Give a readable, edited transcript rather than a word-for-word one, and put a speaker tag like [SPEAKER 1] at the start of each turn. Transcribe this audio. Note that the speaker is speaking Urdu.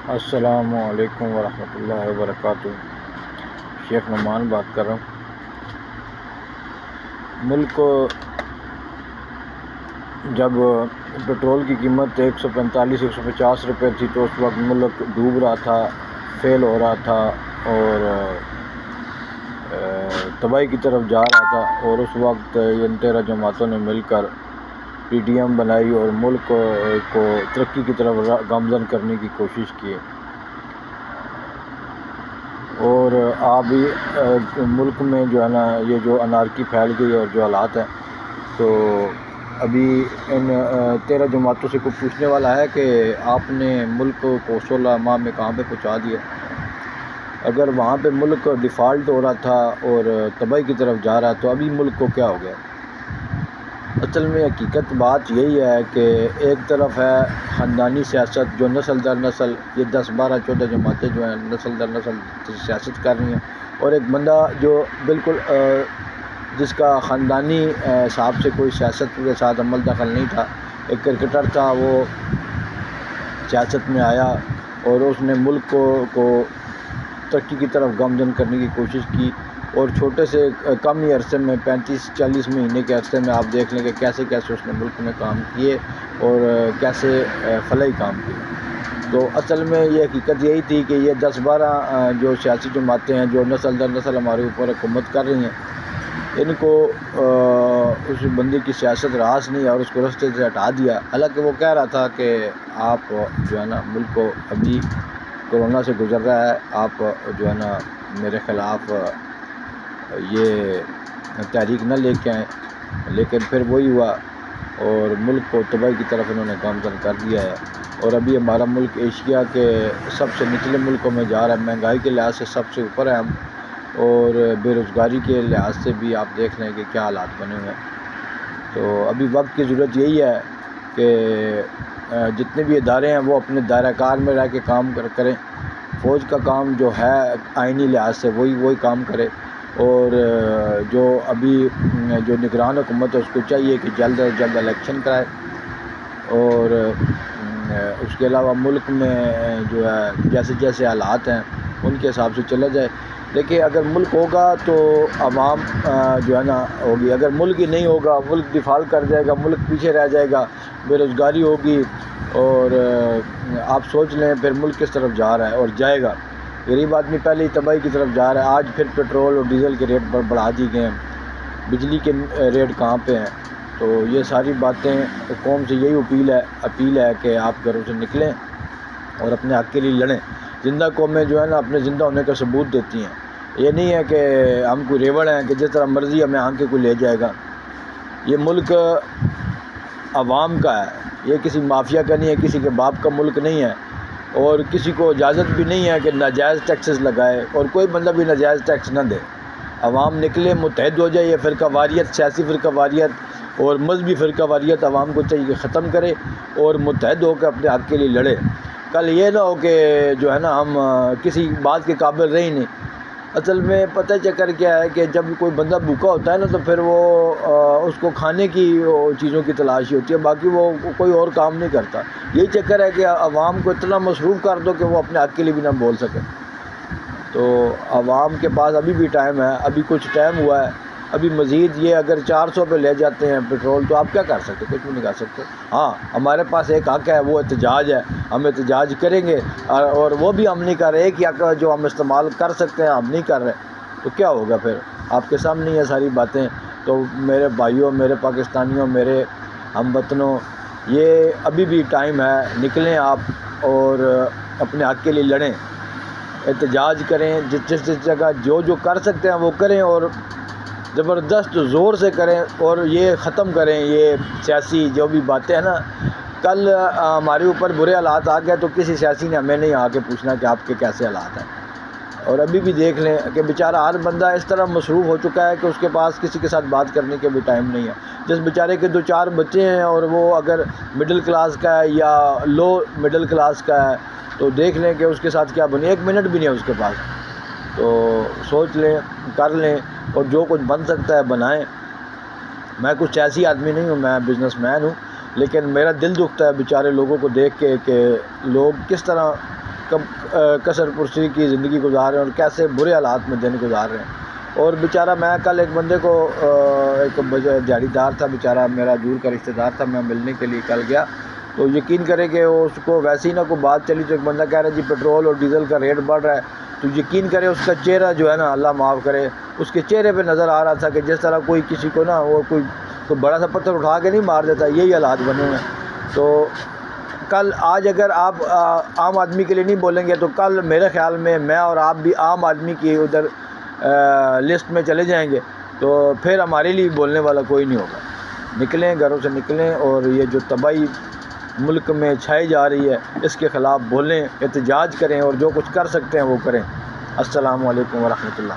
[SPEAKER 1] السلام علیکم ورحمۃ اللہ وبرکاتہ۔ شیخ نعمان بات کر رہا ہوں۔ ملک کو جب پٹرول کی قیمت 145-150 روپے تھی تو اس وقت ملک ڈوب رہا تھا، فیل ہو رہا تھا اور تباہی کی طرف جا رہا تھا، اور اس وقت ان 13 جماعتوں نے مل کر پی ڈی ایم بنائی اور ملک کو ترقی کی طرف گامزن کرنے کی کوشش کی۔ اور ابھی ملک میں جو ہے نا یہ جو انارکی پھیل گئی اور جو حالات ہیں، تو ابھی ان 13 جماعتوں سے کوئی پوچھنے والا ہے کہ آپ نے ملک کو 16 ماہ میں کہاں پہ پہنچا دیا؟ اگر وہاں پہ ملک ڈیفالٹ ہو رہا تھا اور تباہی کی طرف جا رہا تو ابھی ملک کو کیا ہو گیا؟ اصل میں حقیقت بات یہی ہے کہ ایک طرف ہے خاندانی سیاست جو نسل در نسل یہ 10-12-14 جماعتیں جو ہیں نسل در نسل سیاست کر رہی ہیں، اور ایک بندہ جو بالکل جس کا خاندانی حساب سے کوئی سیاست کے ساتھ عمل دخل نہیں تھا، ایک کرکٹر تھا، وہ سیاست میں آیا اور اس نے ملک کو ترقی کی طرف گامزن کرنے کی کوشش کی، اور چھوٹے سے کم ہی عرصے میں 35-40 مہینے کے عرصے میں آپ دیکھ لیں کہ کیسے کیسے اس نے ملک میں کام کیے اور کیسے فلاحی کام کیے۔ تو اصل میں یہ حقیقت یہی تھی کہ یہ 10-12 جو سیاسی جماعتیں ہیں جو نسل در نسل ہمارے اوپر حکومت کر رہی ہیں، ان کو اس بندے کی سیاست راس نہیں اور اس کو رستے سے ہٹا دیا۔ حالانکہ وہ کہہ رہا تھا کہ آپ جو ہے نا ملک کو ابھی کورونا سے گزر رہا ہے، آپ جو ہے نا میرے خلاف یہ تحریک نہ لے کے آئیں، لیکن پھر وہی ہوا اور ملک کو تباہی کی طرف انہوں نے گامزن کر دیا ہے۔ اور ابھی ہمارا ملک ایشیا کے سب سے نچلے ملکوں میں جا رہا ہے، مہنگائی کے لحاظ سے سب سے اوپر ہے ہم، اور بے روزگاری کے لحاظ سے بھی آپ دیکھ لیں کہ کیا حالات بنے ہوئے ہیں۔ تو ابھی وقت کی ضرورت یہی ہے کہ جتنے بھی ادارے ہیں وہ اپنے دائرہ کار میں رہ کے کام کریں، فوج کا کام جو ہے آئینی لحاظ سے وہی کام کرے، اور جو ابھی جو نگران حکومت ہے اس کو چاہیے کہ جلد از جلد الیکشن کرائے، اور اس کے علاوہ ملک میں جو ہے جیسے جیسے حالات ہیں ان کے حساب سے چلا جائے۔ دیکھیے اگر ملک ہوگا تو عوام جو ہے نا ہوگی، اگر ملک ہی نہیں ہوگا، ملک ڈیفالٹ کر جائے گا، ملک پیچھے رہ جائے گا، بے روزگاری ہوگی، اور آپ سوچ لیں پھر ملک کس طرف جا رہا ہے اور جائے گا۔ غریب آدمی پہلے ہی تباہی کی طرف جا رہا ہے، آج پھر پیٹرول اور ڈیزل کے ریٹ بڑھا دی گئے ہیں، بجلی کے ریٹ کہاں پہ ہیں؟ تو یہ ساری باتیں قوم سے یہی اپیل ہے کہ آپ گھروں سے نکلیں اور اپنے حق کے لیے لڑیں۔ زندہ قومیں جو ہے نا اپنے زندہ ہونے کا ثبوت دیتی ہیں، یہ نہیں ہے کہ ہم کوئی ریوڑ ہیں کہ جس طرح مرضی ہمیں آن کے کوئی لے جائے گا۔ یہ ملک عوام کا ہے، یہ کسی مافیا کا نہیں ہے، کسی کے باپ کا ملک نہیں ہے، اور کسی کو اجازت بھی نہیں ہے کہ ناجائز ٹیکسز لگائے، اور کوئی بندہ بھی ناجائز ٹیکس نہ دے۔ عوام نکلے، متحد ہو جائے، یہ فرقہ واریت، سیاسی فرقہ واریت اور مذہبی فرقہ واریت عوام کو چاہیے کہ ختم کرے اور متحد ہو کے اپنے حق کے لیے لڑے۔ کل یہ نہ ہو کہ جو ہے نا ہم کسی بات کے قابل رہے ہی نہیں۔ اصل میں پتہ چکر کیا ہے کہ جب کوئی بندہ بھوکا ہوتا ہے نا تو پھر وہ اس کو کھانے کی چیزوں کی تلاش ہی ہوتی ہے، باقی وہ کوئی اور کام نہیں کرتا۔ یہی چکر ہے کہ عوام کو اتنا مصروف کر دو کہ وہ اپنے حق کے لیے بھی نہ بول سکے۔ تو عوام کے پاس ابھی بھی ٹائم ہے، ابھی کچھ ٹائم ہوا ہے، ابھی مزید یہ اگر 400 پہ لے جاتے ہیں پیٹرول تو آپ کیا کر سکتے؟ کچھ بھی نہیں کر سکتے۔ ہاں ہمارے پاس ایک حق ہے، وہ احتجاج ہے، ہم احتجاج کریں گے، اور وہ بھی ہم نہیں کر رہے، ایک حق جو ہم استعمال کر سکتے ہیں ہم نہیں کر رہے، تو کیا ہوگا پھر؟ آپ کے سامنے یہ ساری باتیں۔ تو میرے بھائیوں، میرے پاکستانیوں، میرے ہم وطنوں، یہ ابھی بھی ٹائم ہے، نکلیں آپ اور اپنے حق کے لیے لڑیں، احتجاج کریں، جس جگہ جو کر سکتے ہیں وہ کریں، اور زبردست زور سے کریں، اور یہ ختم کریں یہ سیاسی جو بھی باتیں ہیں نا۔ کل ہمارے اوپر برے حالات آ گئے تو کسی سیاسی نے ہمیں نہیں آ کے پوچھنا کہ آپ کے کیسے حالات ہیں۔ اور ابھی بھی دیکھ لیں کہ بیچارہ ہر بندہ اس طرح مصروف ہو چکا ہے کہ اس کے پاس کسی کے ساتھ بات کرنے کے بھی ٹائم نہیں ہے۔ جس بیچارے کے 2-4 بچے ہیں اور وہ اگر مڈل کلاس کا ہے یا لو مڈل کلاس کا ہے تو دیکھ لیں کہ اس کے ساتھ کیا بنے، 1 منٹ بھی نہیں ہے اس کے پاس۔ تو سوچ لیں، کر لیں، اور جو کچھ بن سکتا ہے بنائیں۔ میں کچھ ایسی آدمی نہیں ہوں، میں بزنس مین ہوں، لیکن میرا دل دکھتا ہے بیچارے لوگوں کو دیکھ کے کہ لوگ کس طرح کثر پرسی کی زندگی گزار رہے ہیں اور کیسے برے حالات میں دن گزار رہے ہیں۔ اور بیچارہ میں کل ایک بندے کو ایک دیہڑی دار تھا بیچارہ، میرا دور کا رشتہ دار تھا، میں ملنے کے لیے کل گیا تو یقین کرے کہ اس کو ویسے ہی نہ کوئی بات چلی تو ایک بندہ کہہ رہا ہے جی پیٹرول اور ڈیزل کا ریٹ بڑھ رہا ہے، تو یقین کرے اس کا چہرہ جو ہے نا، اللہ معاف کرے، اس کے چہرے پہ نظر آ رہا تھا کہ جس طرح کوئی کسی کو نا وہ کوئی بڑا سا پتھر اٹھا کے نہیں مار دیتا، یہی حالات بنے ہوئے ہیں۔ تو کل آج اگر آپ عام آدمی کے لیے نہیں بولیں گے تو کل میرے خیال میں اور آپ بھی عام آدمی کی ادھر لسٹ میں چلے جائیں گے، تو پھر ہمارے لیے بولنے والا کوئی نہیں ہوگا۔ نکلیں، گھروں سے نکلیں اور یہ جو تباہی ملک میں چھائی جا رہی ہے اس کے خلاف بولیں، احتجاج کریں اور جو کچھ کر سکتے ہیں وہ کریں۔ السلام علیکم ورحمۃ اللہ۔